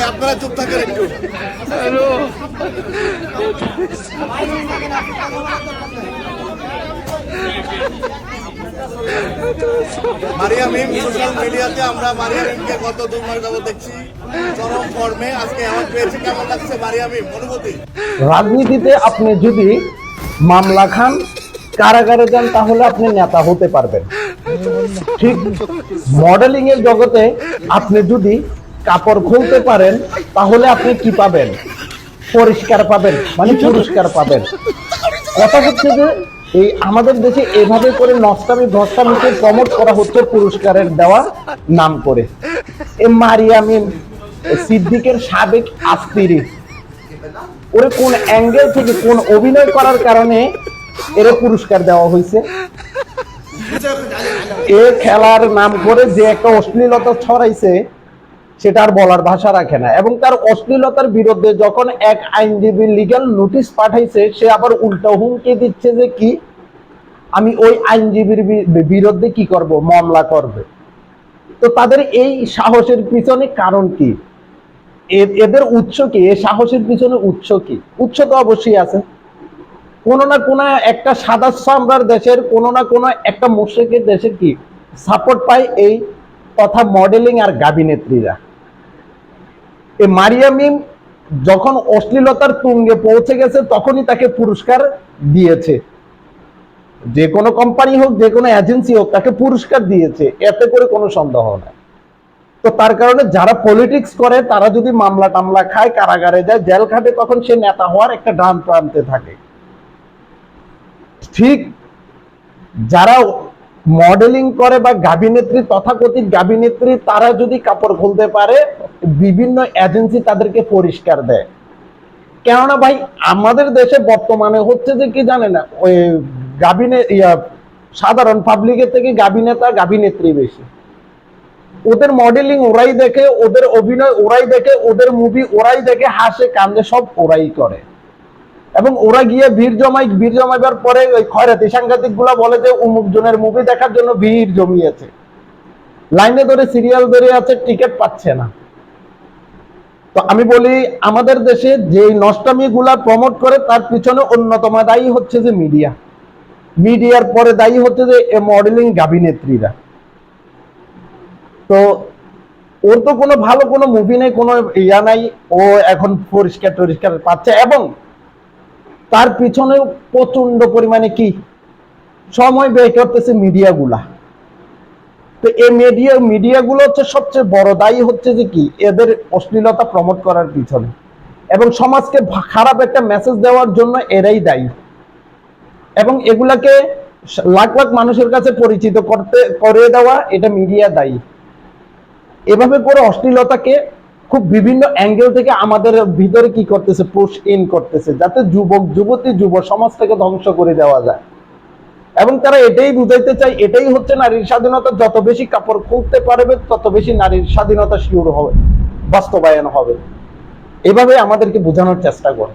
আপনারা চুপ থাকেন একটু। মারিয়া মিম সোশ্যাল মিডিয়াতে আমরা মারিয়া মিমকে গত 2 মাস যাবত দেখছি চরম ফর্মে। আজকে অ্যাওয়ার্ড পেয়েছে, কেমন লাগছে মারিয়া মিম অনুভূতি? রাজনীতিতে আপনি যদি মামলা খান, কারাগারে যান, তাহলে আপনি নেতা হতে পারবেন। ঠিক মডেলিং এর জগতে আপনি যদি কাপড় খুলতে পারেন, তাহলে আপনি কি পাবেন? পরিষ্কার পাবেন, মানে পুরস্কার পাবেন। কথা হচ্ছে যে এই আমাদের দেশে এভাবে করে নষ্টামি ভ্রষ্টামিকে প্রমোট করা হচ্ছে পুরস্কারের দেওয়া নাম করে। এই মারিয়া মিম সিদ্দিকের সাবেক স্ত্রী, ওরে কোন অ্যাঙ্গেল থেকে কোন অভিনয় করার কারণে এর পুরস্কার দেওয়া হয়েছে? এ খেলার নাম করে যে একটা অশ্লীলতা ছড়াইছে, সেটা আর বলার ভাষা রাখে না। এবং তার অশ্লীলতার বিরুদ্ধে যখন এক আইনজীবী লিগ্যাল নোটিশ পাঠাইছে, সে আবার উল্টো হুমকি দিচ্ছে যে কি আমি ওই আইনজীবীর বিরুদ্ধে কি করব, মামলা করবে। তো তাদের এই সাহসের পিছনে কারণ কি? এদের উৎস কি? এই সাহসের পিছনে উৎস কি? উৎস তো অবশ্যই আছে। কোন না কোন একটা সাদা চামড়ার দেশের কোন না কোন একটা মুশরিকের দেশের কি সাপোর্ট পায় এই তথা মডেলিং আর গাবিনেত্রীরা। এই মারিয়া মিম যখন অশ্লীলতার তুঙ্গে পৌঁছে গেছে, তখনই তাকে পুরস্কার দিয়েছে। যে কোনো কোম্পানি হোক, যে কোনো এজেন্সি হোক, তাকে পুরস্কার দিয়েছে, এতে করে কোনো সন্দেহ নাই। তো তার কারণে যারা পলিটিক্স করে, তারা যদি মামলা টামলা খায়, কারাগারে যায়, জেল খাটে, তখন সে নেতা হওয়ার একটা ডান প্রান্তে থাকে। ঠিক যারা মডেলিং করে বা গাবিনেত্রী, তথাকথিত গাবিনেত্রী, তারা যদি কাপড় খুলতে পারে, বিভিন্ন এজেন্সি তাদেরকে পরিষ্কার দেয়। কেননা ভাই, আমাদের দেশে বর্তমানে হচ্ছে যে কি জানে না, ওই সাধারণ পাবলিকের থেকে গাবিনেতা গাবিনেত্রী বেশি। ওদের মডেলিং ওরাই দেখে, ওদের অভিনয় ওরাই দেখে, ওদের মুভি ওরাই দেখে, হাসে কান্দে সব ওরাই করে। এবং ওরা গিয়ে ভিড় জমাইবার পরে ওই খয়রাতি সাংঘাতিক গুলা বলে যে অমুক জনের মুভি দেখার জন্য ভিড় জমিয়েছে, লাইনে ধরে সিরিয়াল ধরে আছে, টিকিট পাচ্ছে না। তো আমি বলি, আমাদের দেশে যে নষ্টামি গুলা প্রমোট করে, তার পিছনে অন্যতম দায়ী হচ্ছে যে মিডিয়া। মিডিয়ার পরে দায়ী হচ্ছে যে মডেলিং গাবিনেত্রীরা। তো ওর তো কোনো ভালো কোনো মুভি নেই, কোনো ইয়া নাই, ও এখন পরিষ্কার পাচ্ছে। এবং তার পিছনে প্রচন্ড পরিমাণে কি সময় ব্যয় করতেছে মিডিয়াগুলা। তো এই মিডিয়াগুলো হচ্ছে সবচেয়ে বড় দায়ী হচ্ছে যে কি এদের অশ্লীলতা প্রমোট করার পিছনে, এবং সমাজকে খারাপ একটা মেসেজ দেওয়ার জন্য এরাই দায়ী। এবং এগুলাকে লাখ লাখ মানুষের কাছে পরিচিত করে দেওয়া, এটা মিডিয়া দায়ী। এভাবে করে অশ্লীলতাকে খুব বিভিন্ন অ্যাঙ্গেল থেকে আমাদের ভিতরে কি করতেছে, পুশ ইন করতেছে, যাতে যুবক যুবতী যুব সমাজটাকে ধ্বংস করে দেওয়া যায়। এবং তারা এটাই বুঝাইতে চায়, এটাই হচ্ছে নারীর স্বাধীনতা। যত বেশি কাপড় খুলতে পারবে, তত বেশি নারীর স্বাধীনতা শিওর হবে, বাস্তবায়ন হবে। এভাবে আমাদেরকে বোঝানোর চেষ্টা করে।